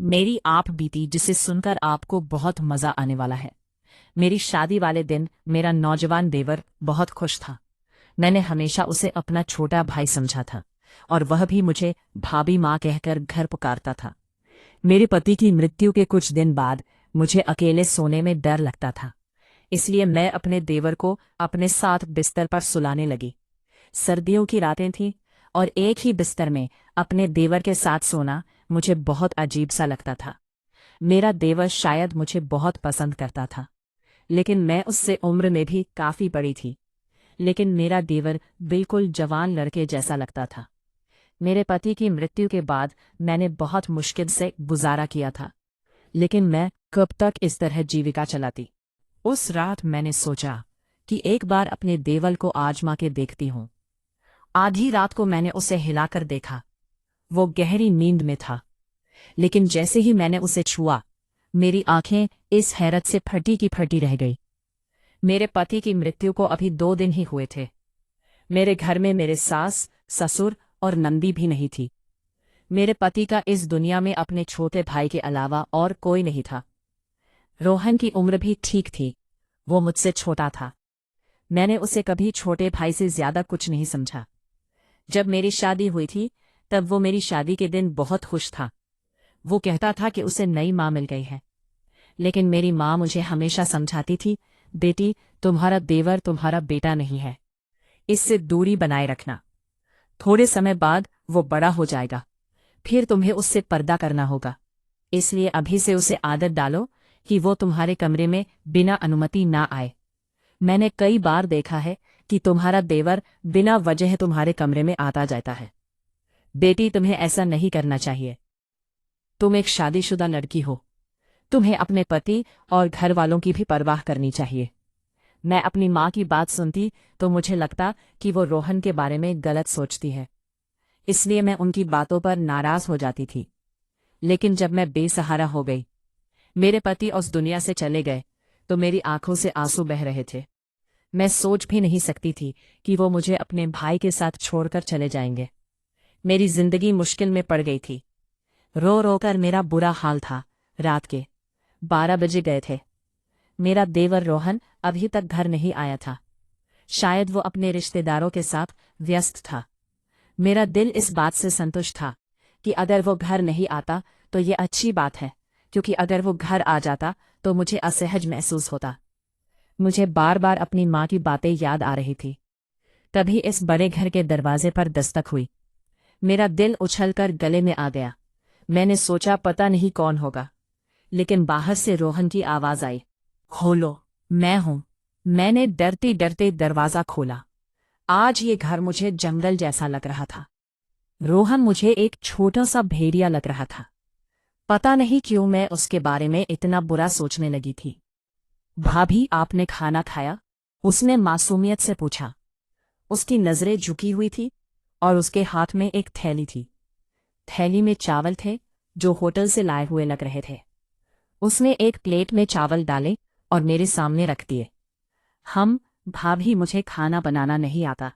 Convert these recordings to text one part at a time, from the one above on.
मेरी आप बीती जिसे सुनकर आपको बहुत मजा आने वाला है। मेरी शादी वाले दिन मेरा नौजवान देवर बहुत खुश था। मैंने हमेशा उसे अपना छोटा भाई समझा था और वह भी मुझे भाभी माँ कहकर घर पुकारता था। मेरे पति की मृत्यु के कुछ दिन बाद मुझे अकेले सोने में डर लगता था, इसलिए मैं अपने देवर को अपने साथ बिस्तर पर सुलाने लगी। सर्दियों की रातें थीं और एक ही बिस्तर में अपने देवर के साथ सोना मुझे बहुत अजीब सा लगता था। मेरा देवर शायद मुझे बहुत पसंद करता था, लेकिन मैं उससे उम्र में भी काफी बड़ी थी। लेकिन मेरा देवर बिल्कुल जवान लड़के जैसा लगता था। मेरे पति की मृत्यु के बाद मैंने बहुत मुश्किल से गुजारा किया था, लेकिन मैं कब तक इस तरह जीविका चलाती। उस रात मैंने सोचा कि एक बार अपने देवर को आजमा के देखती हूँ। आधी रात को मैंने उसे हिलाकर देखा। वो गहरी नींद में था, लेकिन जैसे ही मैंने उसे छुआ, मेरी आंखें इस हैरत से फटी की फटी रह गई। मेरे पति की मृत्यु को अभी 2 दिन ही हुए थे। मेरे घर में मेरे सास, ससुर और नंदी भी नहीं थी। मेरे पति का इस दुनिया में अपने छोटे भाई के अलावा और कोई नहीं था। रोहन की उम्र भी ठीक थी, वो मुझसे छोटा था। मैंने उसे कभी छोटे भाई से ज्यादा कुछ नहीं समझा। जब मेरी शादी हुई थी तब वो मेरी शादी के दिन बहुत खुश था। वो कहता था कि उसे नई माँ मिल गई है। लेकिन मेरी माँ मुझे हमेशा समझाती थी, बेटी, तुम्हारा देवर तुम्हारा बेटा नहीं है, इससे दूरी बनाए रखना। थोड़े समय बाद वो बड़ा हो जाएगा, फिर तुम्हें उससे पर्दा करना होगा। इसलिए अभी से उसे आदत डालो कि वो तुम्हारे कमरे में बिना अनुमति ना आए। मैंने कई बार देखा है कि तुम्हारा देवर बिना वजह तुम्हारे कमरे में आता जाता है। बेटी, तुम्हें ऐसा नहीं करना चाहिए। तुम एक शादीशुदा लड़की हो, तुम्हें अपने पति और घर वालों की भी परवाह करनी चाहिए। मैं अपनी माँ की बात सुनती तो मुझे लगता कि वो रोहन के बारे में गलत सोचती है, इसलिए मैं उनकी बातों पर नाराज हो जाती थी। लेकिन जब मैं बेसहारा हो गई, मेरे पति उस दुनिया से चले गए, तो मेरी आंखों से आंसू बह रहे थे। मैं सोच भी नहीं सकती थी कि वो मुझे अपने भाई के साथ छोड़कर चले जाएंगे। मेरी जिंदगी मुश्किल में पड़ गई थी। रो रो कर मेरा बुरा हाल था। रात के 12 बजे गए थे। मेरा देवर रोहन अभी तक घर नहीं आया था। शायद वो अपने रिश्तेदारों के साथ व्यस्त था। मेरा दिल इस बात से संतुष्ट था कि अगर वो घर नहीं आता तो ये अच्छी बात है, क्योंकि अगर वो घर आ जाता तो मुझे असहज महसूस होता। मुझे बार बार अपनी माँ की बातें याद आ रही थी। तभी इस बड़े घर के दरवाजे पर दस्तक हुई। मेरा दिल उछलकर गले में आ गया। मैंने सोचा पता नहीं कौन होगा, लेकिन बाहर से रोहन की आवाज आई, खोलो, मैं हूं। मैंने डरते डरते दरवाजा खोला। आज ये घर मुझे जंगल जैसा लग रहा था। रोहन मुझे एक छोटा सा भेड़िया लग रहा था। पता नहीं क्यों मैं उसके बारे में इतना बुरा सोचने लगी थी। भाभी, आपने खाना खाया? उसने मासूमियत से पूछा। उसकी नजरें झुकी हुई थी और उसके हाथ में एक थैली थी। थैली में चावल थे जो होटल से लाए हुए लग रहे थे। उसने एक प्लेट में चावल डाले और मेरे सामने रख दिए। भाभी, मुझे खाना बनाना नहीं आता।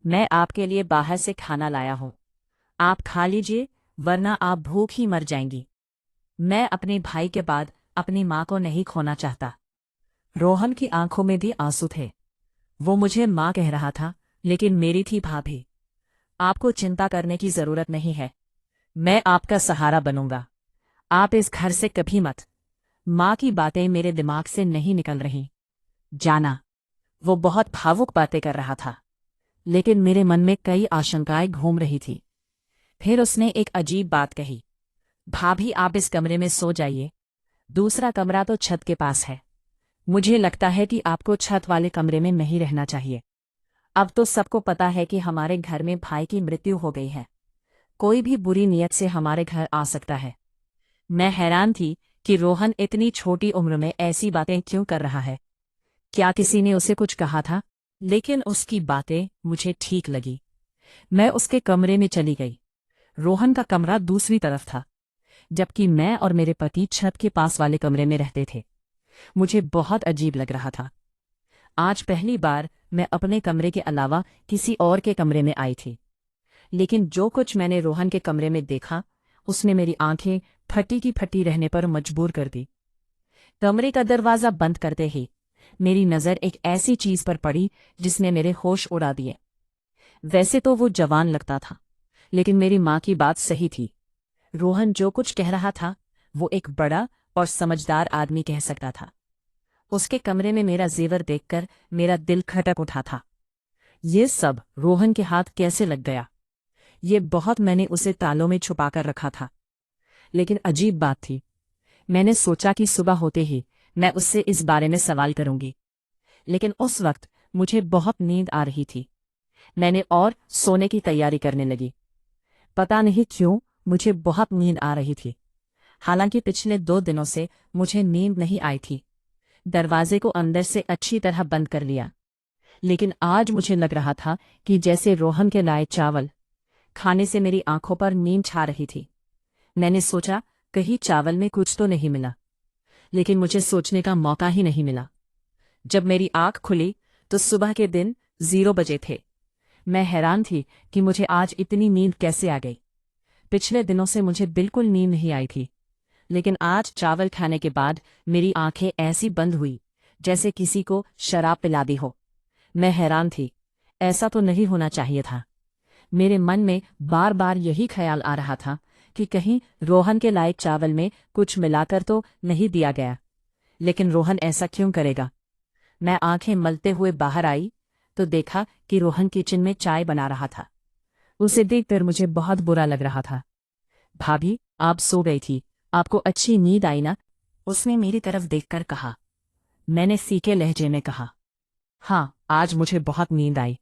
मैं आपके लिए बाहर से खाना लाया हूं। आप खा लीजिए, वरना आप भूख ही मर जाएंगी। मैं अपने भाई के बाद अपनी माँ को नहीं खोना चाहता। रोहन की आंखों में भी आंसू थे। वो मुझे माँ कह रहा था, लेकिन मेरी थी भाभी। आपको चिंता करने की जरूरत नहीं है, मैं आपका सहारा बनूंगा। आप इस घर से कभी मत। माँ की बातें मेरे दिमाग से नहीं निकल रही। जाना। वो बहुत भावुक बातें कर रहा था, लेकिन मेरे मन में कई आशंकाएं घूम रही थी। फिर उसने एक अजीब बात कही, भाभी, आप इस कमरे में सो जाइए। दूसरा कमरा तो छत के पास है। मुझे लगता है कि आपको छत वाले कमरे में नहीं रहना चाहिए। अब तो सबको पता है कि हमारे घर में भाई की मृत्यु हो गई है। कोई भी बुरी नीयत से हमारे घर आ सकता है। मैं हैरान थी कि रोहन इतनी छोटी उम्र में ऐसी बातें क्यों कर रहा है। क्या किसी ने उसे कुछ कहा था? लेकिन उसकी बातें मुझे ठीक लगी। मैं उसके कमरे में चली गई। रोहन का कमरा दूसरी तरफ था, जबकि मैं और मेरे पति छत के पास वाले कमरे में रहते थे। मुझे बहुत अजीब लग रहा था। आज पहली बार मैं अपने कमरे के अलावा किसी और के कमरे में आई थी। लेकिन जो कुछ मैंने रोहन के कमरे में देखा, उसने मेरी आंखें फटी की फटी रहने पर मजबूर कर दी। कमरे का दरवाजा बंद करते ही मेरी नज़र एक ऐसी चीज पर पड़ी जिसने मेरे होश उड़ा दिए। वैसे तो वो जवान लगता था, लेकिन मेरी माँ की बात सही थी। रोहन जो कुछ कह रहा था वो एक बड़ा और समझदार आदमी कह सकता था। उसके कमरे में मेरा जेवर देखकर मेरा दिल खटक उठा था। ये सब रोहन के हाथ कैसे लग गया? ये बहुत मैंने उसे तालों में छुपाकर रखा था। लेकिन अजीब बात थी, मैंने सोचा कि सुबह होते ही मैं उससे इस बारे में सवाल करूंगी। लेकिन उस वक्त मुझे बहुत नींद आ रही थी। मैंने और सोने की तैयारी करने लगी। पता नहीं क्यों मुझे बहुत नींद आ रही थी। हालांकि पिछले 2 दिनों से मुझे नींद नहीं आई थी। दरवाजे को अंदर से अच्छी तरह बंद कर लिया, लेकिन आज मुझे लग रहा था कि जैसे रोहन के लाए चावल खाने से मेरी आंखों पर नींद छा रही थी। मैंने सोचा कहीं चावल में कुछ तो नहीं मिला, लेकिन मुझे सोचने का मौका ही नहीं मिला। जब मेरी आंख खुली तो सुबह के दिन 0 बजे थे। मैं हैरान थी कि मुझे आज इतनी नींद कैसे आ गई। पिछले दिनों से मुझे बिल्कुल नींद नहीं आई थी, लेकिन आज चावल खाने के बाद मेरी आंखें ऐसी बंद हुई जैसे किसी को शराब पिला दी हो। मैं हैरान थी, ऐसा तो नहीं होना चाहिए था। मेरे मन में बार बार यही ख्याल आ रहा था कि कहीं रोहन के लायक चावल में कुछ मिलाकर तो नहीं दिया गया। लेकिन रोहन ऐसा क्यों करेगा? मैं आंखें मलते हुए बाहर आई तो देखा कि रोहन किचन में चाय बना रहा था। उसे देखकर मुझे बहुत बुरा लग रहा था। भाभी, आप सो गई थी, आपको अच्छी नींद आई ना? उसने मेरी तरफ देखकर कहा। मैंने फीके लहजे में कहा, हाँ, आज मुझे बहुत नींद आई।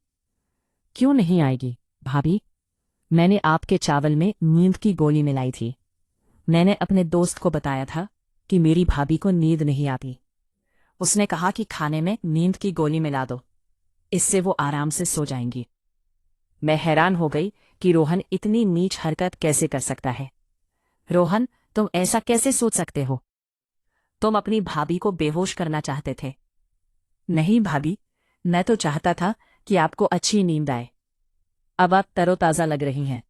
क्यों नहीं आएगी भाभी? मैंने आपके चावल में नींद की गोली मिलाई थी। मैंने अपने दोस्त को बताया था कि मेरी भाभी को नींद नहीं आती। उसने कहा कि खाने में नींद की गोली मिला दो, इससे वो आराम से सो जाएंगी। मैं हैरान हो गई कि रोहन इतनी नीच हरकत कैसे कर सकता है। रोहन, तुम ऐसा कैसे सोच सकते हो? तुम अपनी भाभी को बेहोश करना चाहते थे। नहीं भाभी, मैं तो चाहता था कि आपको अच्छी नींद आए। अब आप तरोताजा लग रही हैं।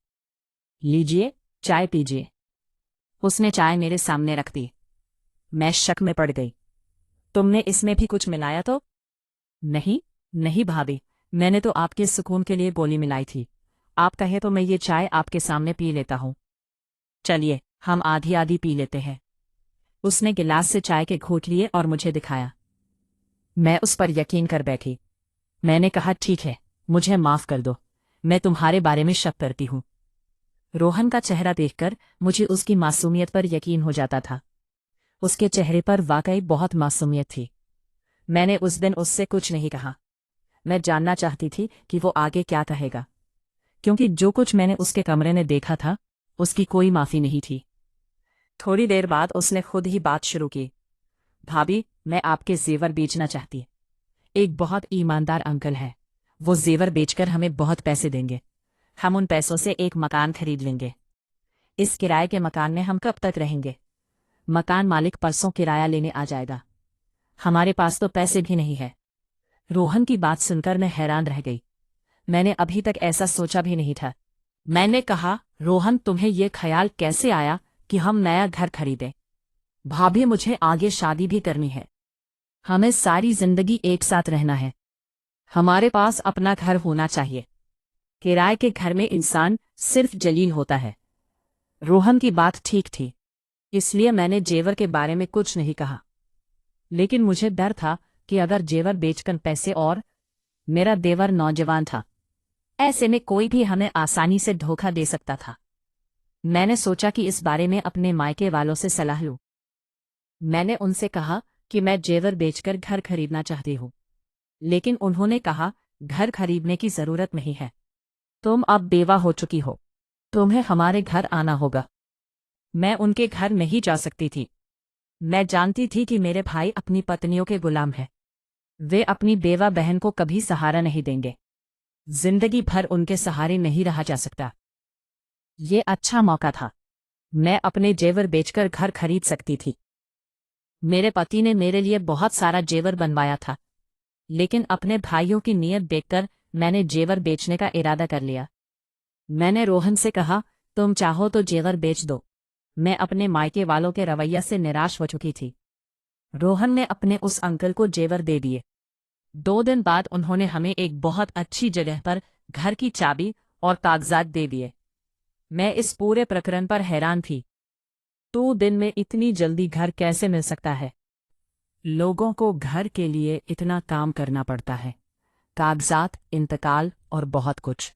लीजिए, चाय पीजिए। उसने चाय मेरे सामने रख दी। मैं शक में पड़ गई। तुमने इसमें भी कुछ मिलाया तो? नहीं, नहीं भाभी, मैंने तो आपके सुकून के लिए गोली मिलाई थी। आप कहे तो मैं ये चाय आपके सामने पी लेता हूँ। चलिए, हम आधी आधी पी लेते हैं। उसने गिलास से चाय के घूंट लिए और मुझे दिखाया। मैं उस पर यकीन कर बैठी। मैंने कहा, ठीक है, मुझे माफ कर दो, मैं तुम्हारे बारे में शक करती हूँ। रोहन का चेहरा देखकर मुझे उसकी मासूमियत पर यकीन हो जाता था। उसके चेहरे पर वाकई बहुत मासूमियत थी। मैंने उस दिन उससे कुछ नहीं कहा। मैं जानना चाहती थी कि वो आगे क्या कहेगा, क्योंकि जो कुछ मैंने उसके कमरे में देखा था उसकी कोई माफी नहीं थी। थोड़ी देर बाद उसने खुद ही बात शुरू की। भाभी, मैं आपके जेवर बेचना चाहती। एक बहुत ईमानदार अंकल है, वो जेवर बेचकर हमें बहुत पैसे देंगे। हम उन पैसों से एक मकान खरीद लेंगे। इस किराए के मकान में हम कब तक रहेंगे? मकान मालिक परसों किराया लेने आ जाएगा। हमारे पास तो पैसे भी नहीं है। रोहन की बात सुनकर मैं हैरान रह गई। मैंने अभी तक ऐसा सोचा भी नहीं था। मैंने कहा, रोहन, तुम्हें यह ख्याल कैसे आया कि हम नया घर खरीदें? भाभी, मुझे आगे शादी भी करनी है। हमें सारी जिंदगी एक साथ रहना है। हमारे पास अपना घर होना चाहिए। किराए के घर में इंसान सिर्फ जलील होता है। रोहन की बात ठीक थी, इसलिए मैंने जेवर के बारे में कुछ नहीं कहा। लेकिन मुझे डर था कि अगर जेवर बेचकर पैसे, और मेरा देवर नौजवान था, ऐसे में कोई भी हमें आसानी से धोखा दे सकता था। मैंने सोचा कि इस बारे में अपने मायके वालों से सलाह लूं। मैंने उनसे कहा कि मैं जेवर बेचकर घर खरीदना चाहती हूँ, लेकिन उन्होंने कहा, घर खरीदने की जरूरत नहीं है। तुम अब बेवा हो चुकी हो, तुम्हें हमारे घर आना होगा। मैं उनके घर नहीं जा सकती थी। मैं जानती थी कि मेरे भाई अपनी पत्नियों के गुलाम हैं। वे अपनी बेवा बहन को कभी सहारा नहीं देंगे। जिंदगी भर उनके सहारे नहीं रहा जा सकता। ये अच्छा मौका था, मैं अपने जेवर बेचकर घर खरीद सकती थी। मेरे पति ने मेरे लिए बहुत सारा जेवर बनवाया था, लेकिन अपने भाइयों की नीयत देखकर मैंने जेवर बेचने का इरादा कर लिया। मैंने रोहन से कहा, तुम चाहो तो जेवर बेच दो। मैं अपने मायके वालों के रवैया से निराश हो चुकी थी। रोहन ने अपने उस अंकल को जेवर दे दिए। 2 दिन बाद उन्होंने हमें एक बहुत अच्छी जगह पर घर की चाबी और कागजात दे दिए। मैं इस पूरे प्रकरण पर हैरान थी। 2 दिन में इतनी जल्दी घर कैसे मिल सकता है? लोगों को घर के लिए इतना काम करना पड़ता है, कागजात, इंतकाल और बहुत कुछ।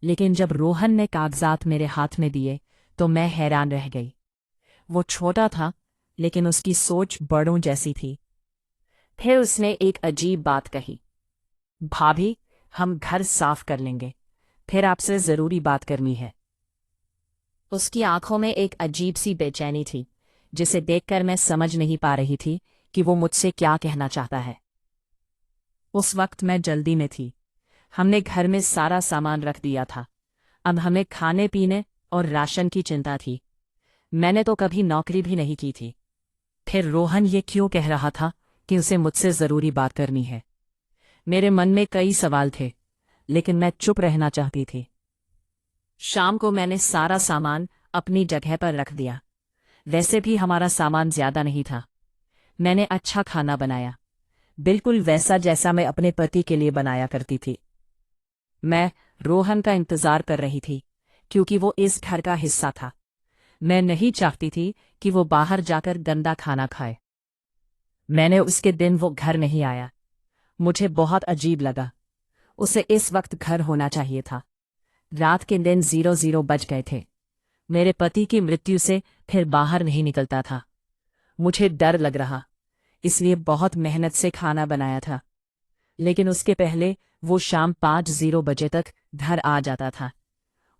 लेकिन जब रोहन ने कागजात मेरे हाथ में दिए तो मैं हैरान रह गई। वो छोटा था, लेकिन उसकी सोच बड़ों जैसी थी। फिर उसने एक अजीब बात कही, भाभी, हम घर साफ कर लेंगे, फिर आपसे जरूरी बात करनी है। उसकी आंखों में एक अजीब सी बेचैनी थी, जिसे देखकर मैं समझ नहीं पा रही थी कि वो मुझसे क्या कहना चाहता है। उस वक्त मैं जल्दी में थी। हमने घर में सारा सामान रख दिया था। अब हमें खाने पीने और राशन की चिंता थी। मैंने तो कभी नौकरी भी नहीं की थी। फिर रोहन ये क्यों कह रहा था कि उसे मुझसे जरूरी बात करनी है? मेरे मन में कई सवाल थे, लेकिन मैं चुप रहना चाहती थी। शाम को मैंने सारा सामान अपनी जगह पर रख दिया। वैसे भी हमारा सामान ज्यादा नहीं था। मैंने अच्छा खाना बनाया, बिल्कुल वैसा जैसा मैं अपने पति के लिए बनाया करती थी। मैं रोहन का इंतजार कर रही थी, क्योंकि वो इस घर का हिस्सा था। मैं नहीं चाहती थी कि वो बाहर जाकर गंदा खाना खाए। मैंने उसके दिन वो घर नहीं आया। मुझे बहुत अजीब लगा। उसे इस वक्त घर होना चाहिए था। रात के दिन 00 बज गए थे। मेरे पति की मृत्यु से फिर बाहर नहीं निकलता था। मुझे डर लग रहा, इसलिए बहुत मेहनत से खाना बनाया था। लेकिन उसके पहले वो शाम 5 बजे तक घर आ जाता था,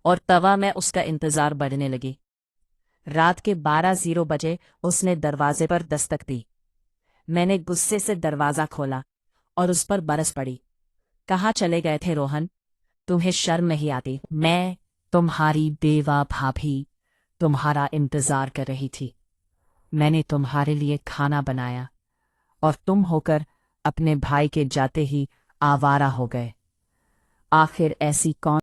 और तवा में उसका इंतजार बढ़ने लगी। रात के 12 बजे उसने दरवाजे पर दस्तक दी। मैंने गुस्से से दरवाजा खोला और उस पर बरस पड़ी। कहाँ चले गए थे रोहन? तुम्हें शर्म नहीं आती? मैं, तुम्हारी बेवा भाभी, तुम्हारा इंतजार कर रही थी। मैंने तुम्हारे लिए खाना बनाया, और तुम होकर अपने भाई के जाते ही आवारा हो गए। आखिर ऐसी कौन